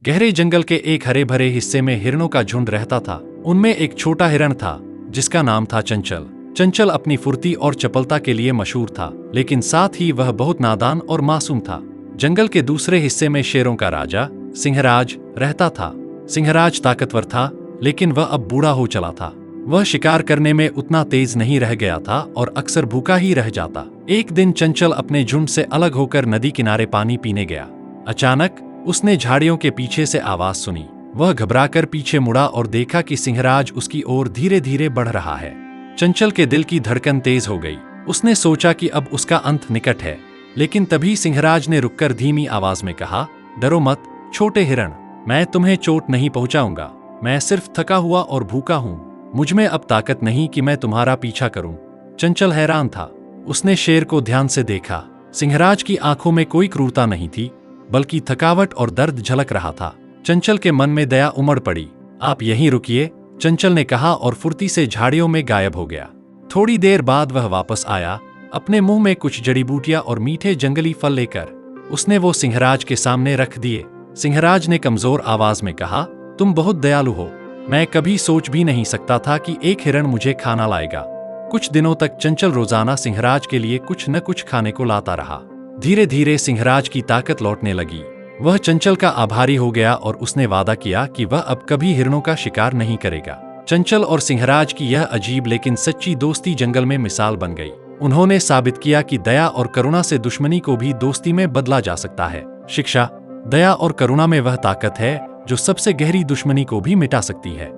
गहरे जंगल के एक हरे भरे हिस्से में हिरणों का झुंड रहता था। उनमें एक छोटा हिरण था जिसका नाम था चंचल। चंचल अपनी फुर्ती और चपलता के लिए मशहूर था, लेकिन साथ ही वह बहुत नादान और मासूम था। जंगल के दूसरे हिस्से में शेरों का राजा सिंहराज रहता था। सिंहराज ताकतवर था, लेकिन वह अब बूढ़ा हो चला था। वह शिकार करने में उतना तेज नहीं रह गया था और अक्सर भूखा ही रह जाता। एक दिन चंचल अपने झुंड से अलग होकर नदी किनारे पानी पीने गया। अचानक उसने झाड़ियों के पीछे से आवाज सुनी। वह घबराकर पीछे मुड़ा और देखा कि सिंहराज उसकी ओर धीरे धीरे बढ़ रहा है। चंचल के दिल की धड़कन तेज हो गई। उसने सोचा कि अब उसका अंत निकट है, लेकिन तभी सिंहराज ने रुककर धीमी आवाज में कहा, डरो मत छोटे हिरण, मैं तुम्हें चोट नहीं पहुंचाऊंगा। मैं सिर्फ थका हुआ और भूखा हूं। मुझमें अब ताकत नहीं कि मैं तुम्हारा पीछा करूं। चंचल हैरान था। उसने शेर को ध्यान से देखा। सिंहराज की आंखों में कोई क्रूरता नहीं थी, बल्कि थकावट और दर्द झलक रहा था। चंचल के मन में दया उमड़ पड़ी। आप यहीं रुकिए, चंचल ने कहा और फुर्ती से झाड़ियों में गायब हो गया। थोड़ी देर बाद वह वापस आया, अपने मुंह में कुछ जड़ी बूटियां और मीठे जंगली फल लेकर। उसने वो सिंहराज के सामने रख दिए। सिंहराज ने कमजोर आवाज में कहा, तुम बहुत दयालु हो। मैं कभी सोच भी नहीं सकता था कि एक हिरण मुझे खाना लाएगा। कुछ दिनों तक चंचल रोजाना सिंहराज के लिए कुछ न कुछ खाने को लाता रहा। धीरे धीरे सिंहराज की ताकत लौटने लगी। वह चंचल का आभारी हो गया और उसने वादा किया कि वह अब कभी हिरणों का शिकार नहीं करेगा। चंचल और सिंहराज की यह अजीब लेकिन सच्ची दोस्ती जंगल में मिसाल बन गई। उन्होंने साबित किया कि दया और करुणा से दुश्मनी को भी दोस्ती में बदला जा सकता है। शिक्षा, दया और करुणा में वह ताकत है जो सबसे गहरी दुश्मनी को भी मिटा सकती है।